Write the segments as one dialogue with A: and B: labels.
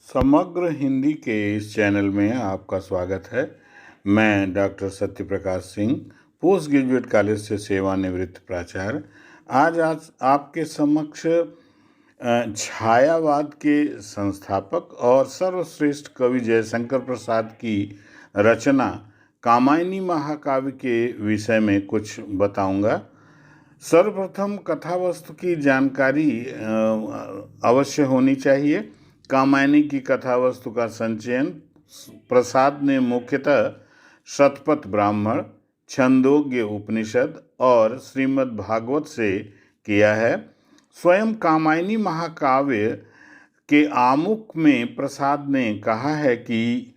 A: समग्र हिंदी के इस चैनल में आपका स्वागत है। मैं doctor Satyaprakash Singh, post graduate college से सेवानिवृत्त प्राचार्य, आज आपके समक्ष छायावाद के संस्थापक और सर्वश्रेष्ठ कवि जयशंकर प्रसाद की रचना कामायनी महाकाव्य के विषय में कुछ बताऊंगा। सर्वप्रथम कथावस्तु की जानकारी अवश्य होनी चाहिए। कामायनी की कथावस्तु का संचयन प्रसाद ने मुख्यतः शतपथ ब्राह्मण, छंदोग्य उपनिषद और श्रीमद् भागवत से किया है। स्वयं कामायनी महाकाव्य के आमुख में प्रसाद ने कहा है कि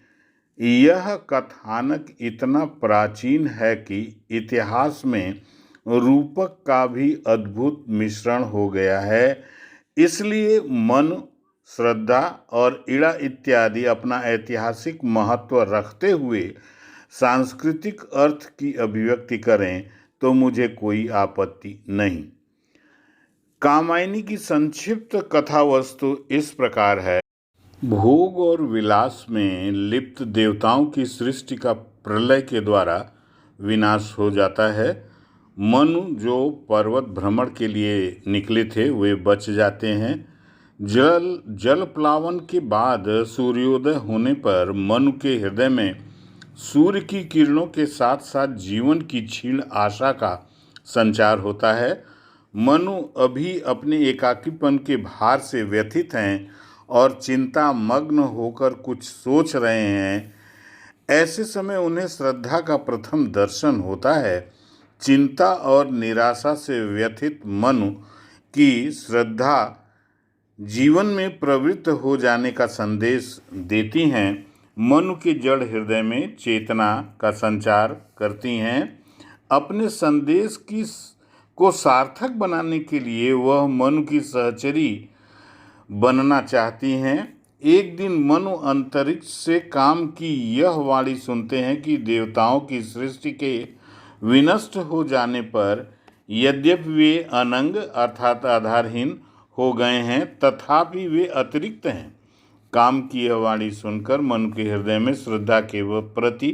A: यह कथानक इतना प्राचीन है कि इतिहास में रूपक का भी अद्भुत मिश्रण हो गया है। इसलिए मन, श्रद्धा और इड़ा इत्यादि अपना ऐतिहासिक महत्व रखते हुए सांस्कृतिक अर्थ की अभिव्यक्ति करें तो मुझे कोई आपत्ति नहीं। कामायनी की संक्षिप्त कथावस्तु इस प्रकार है। भोग और विलास में लिप्त देवताओं की सृष्टि का प्रलय के द्वारा विनाश हो जाता है। मनु जो पर्वत भ्रमण के लिए निकले थे वे बच जाते हैं। जल प्लावन के बाद सूर्योदय होने पर मनु के हृदय में सूर्य की किरणों के साथ साथ जीवन की क्षीण आशा का संचार होता है। मनु अभी अपने एकाकीपन के भार से व्यथित हैं और चिंता मग्न होकर कुछ सोच रहे हैं। ऐसे समय उन्हें श्रद्धा का प्रथम दर्शन होता है। चिंता और निराशा से व्यथित मनु की श्रद्धा जीवन में प्रवृत्त हो जाने का संदेश देती हैं। मनु के जड़ हृदय में चेतना का संचार करती हैं। अपने संदेश को सार्थक बनाने के लिए वह मनु की सहचरी बनना चाहती हैं। एक दिन मनु अंतरिक्ष से काम की यह वाणी सुनते हैं कि देवताओं की सृष्टि के विनष्ट हो जाने पर यद्यपि वे अनंग अर्थात आधारहीन हो गए हैं तथापि वे अतिरिक्त हैं। काम की यह वाणी सुनकर मनु के हृदय में श्रद्धा के प्रति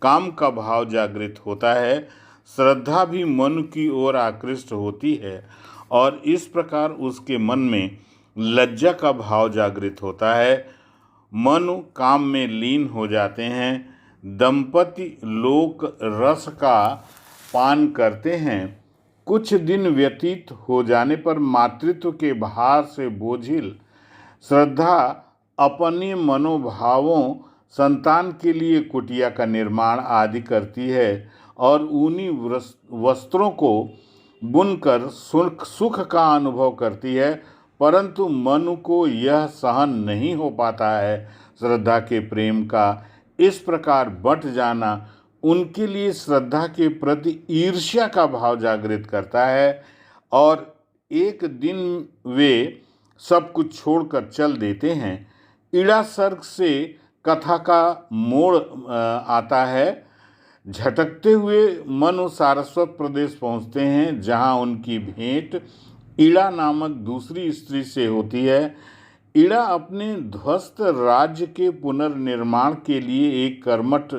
A: काम का भाव जागृत होता है। श्रद्धा भी मनु की ओर आकृष्ट होती है और इस प्रकार उसके मन में लज्जा का भाव जागृत होता है। मनु काम में लीन हो जाते हैं। दंपति लोक रस का पान करते हैं। कुछ दिन व्यतीत हो जाने पर मातृत्व के भार से बोझिल श्रद्धा अपने मनोभावों, संतान के लिए कुटिया का निर्माण आदि करती है और ऊनी वस्त्रों को बुनकर सुख का अनुभव करती है। परंतु मनु को यह सहन नहीं हो पाता है। श्रद्धा के प्रेम का इस प्रकार बंट जाना उनके लिए श्रद्धा के प्रति ईर्ष्या का भाव जागृत करता है और एक दिन वे सब कुछ छोड़कर चल देते हैं। इड़ा सर्ग से कथा का मोड़ आता है। झटकते हुए मनु सारस्वत प्रदेश पहुँचते हैं जहाँ उनकी भेंट इड़ा नामक दूसरी स्त्री से होती है। इड़ा अपने ध्वस्त राज्य के पुनर्निर्माण के लिए एक कर्मठ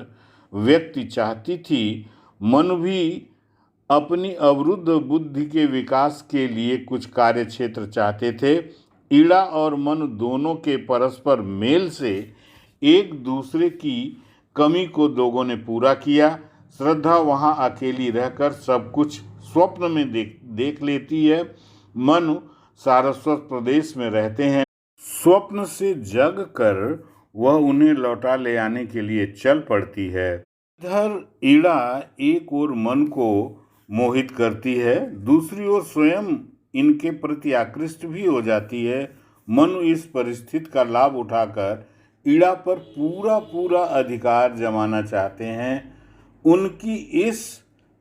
A: व्यक्ति चाहती थी। मनु भी अपनी अवरुद्ध बुद्धि के विकास के लिए कुछ कार्य क्षेत्र चाहते थे। इड़ा और मनु दोनों के परस्पर मेल से एक दूसरे की कमी को लोगों ने पूरा किया। श्रद्धा वहाँ अकेली रहकर सब कुछ स्वप्न में देख लेती है। मनु सारस्वत प्रदेश में रहते हैं। स्वप्न से जग कर वह उन्हें लौटा ले आने के लिए चल पड़ती है। इधर इड़ा एक ओर मन को मोहित करती है, दूसरी ओर स्वयं इनके प्रति आकृष्ट भी हो जाती है। मनु इस परिस्थिति का लाभ उठाकर इड़ा पर पूरा अधिकार जमाना चाहते हैं। उनकी इस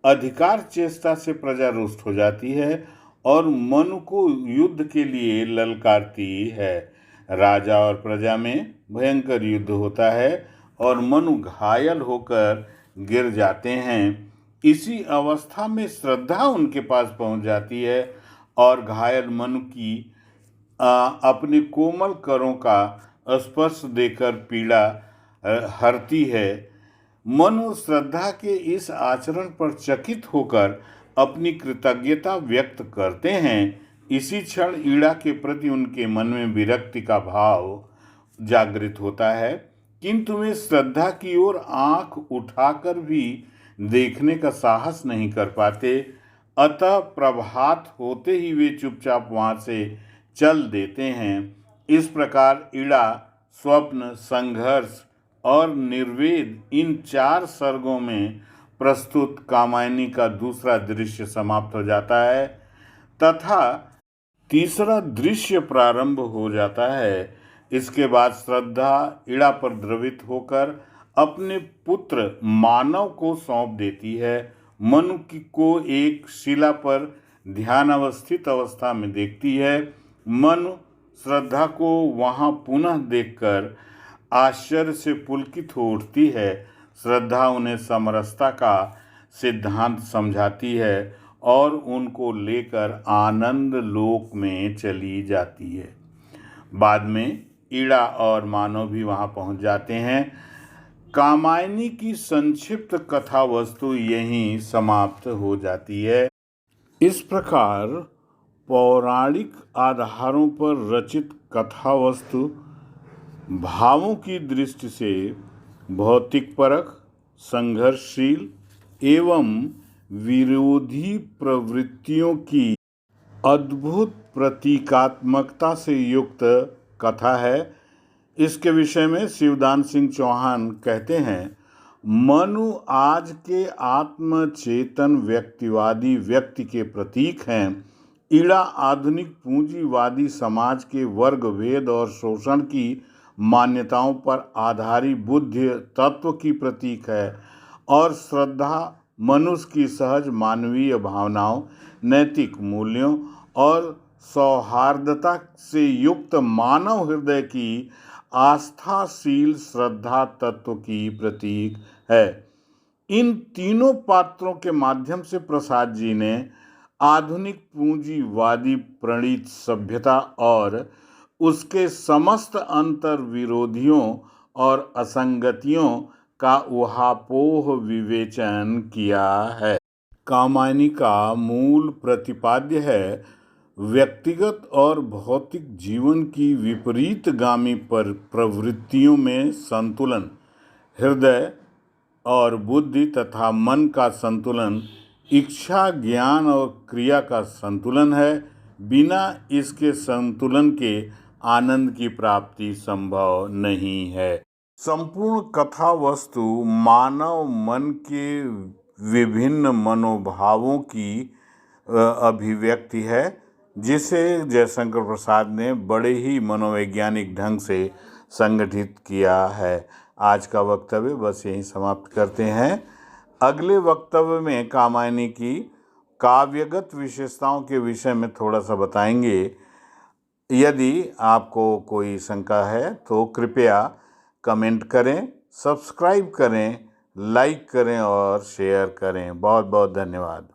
A: अधिकार चेष्टा से प्रजा रुष्ट हो जाती है और मनु को युद्ध के लिए ललकारती है। राजा और प्रजा में भयंकर युद्ध होता है और मनु घायल होकर गिर जाते हैं। इसी अवस्था में श्रद्धा उनके पास पहुंच जाती है और घायल मनु की अपने कोमल करों का स्पर्श देकर पीड़ा हरती है। मनु श्रद्धा के इस आचरण पर चकित होकर अपनी कृतज्ञता व्यक्त करते हैं। इसी क्षण ईड़ा के प्रति उनके मन में विरक्ति का भाव जागृत होता है, किंतु वे श्रद्धा की ओर आंख उठाकर भी देखने का साहस नहीं कर पाते। अतः प्रभात होते ही वे चुपचाप वहां से चल देते हैं। इस प्रकार ईड़ा, स्वप्न, संघर्ष और निर्वेद इन 4 सर्गों में प्रस्तुत कामायनी का दूसरा दृश्य समाप्त हो जाता है तथा तीसरा दृश्य प्रारंभ हो जाता है। इसके बाद श्रद्धा ईड़ा पर द्रवित होकर अपने पुत्र मानव को सौंप देती है। मनु को एक शिला पर ध्यानावस्थित अवस्था में देखती है। मनु श्रद्धा को वहां पुनः देखकर आश्चर्य से पुलकित हो उठती है। श्रद्धा उन्हें समरसता का सिद्धांत समझाती है और उनको लेकर आनंद लोक में चली जाती है। बाद में ईड़ा और मानव भी वहां पहुंच जाते हैं। कामायनी की संक्षिप्त कथा वस्तु यहीं समाप्त हो जाती है। इस प्रकार पौराणिक आधारों पर रचित कथा वस्तु भावों की दृष्टि से भौतिकपरक, संघर्षशील एवं विरोधी प्रवृत्तियों की अद्भुत प्रतीकात्मकता से युक्त कथा है। इसके विषय में शिवदान सिंह चौहान कहते हैं, मनु आज के आत्मचेतन व्यक्तिवादी व्यक्ति के प्रतीक हैं। ईड़ा आधुनिक पूंजीवादी समाज के वर्ग भेद और शोषण की मान्यताओं पर आधारित बुद्धि तत्व की प्रतीक है और श्रद्धा मनुष्य की सहज मानवीय भावनाओं, नैतिक मूल्यों और सौहार्दता से युक्त मानव हृदय की आस्थाशील श्रद्धा तत्व की प्रतीक है। इन तीनों पात्रों के माध्यम से प्रसाद जी ने आधुनिक पूंजीवादी प्रणीत सभ्यता और उसके समस्त अंतर विरोधियों और असंगतियों का उहापोह विवेचन किया है। कामायनी का मूल प्रतिपाद्य है व्यक्तिगत और भौतिक जीवन की विपरीतगामी पर प्रवृत्तियों में संतुलन, हृदय और बुद्धि तथा मन का संतुलन, इच्छा, ज्ञान और क्रिया का संतुलन है। बिना इसके संतुलन के आनंद की प्राप्ति संभव नहीं है। संपूर्ण कथा वस्तु मानव मन के विभिन्न मनोभावों की अभिव्यक्ति है, जिसे जयशंकर प्रसाद ने बड़े ही मनोवैज्ञानिक ढंग से संगठित किया है। आज का वक्तव्य बस यहीं समाप्त करते हैं। अगले वक्तव्य में कामायनी की काव्यगत विशेषताओं के विषय में थोड़ा सा बताएंगे। यदि आपको कोई शंका है तो कृपया कमेंट करें, सब्सक्राइब करें, लाइक करें और शेयर करें। बहुत बहुत धन्यवाद।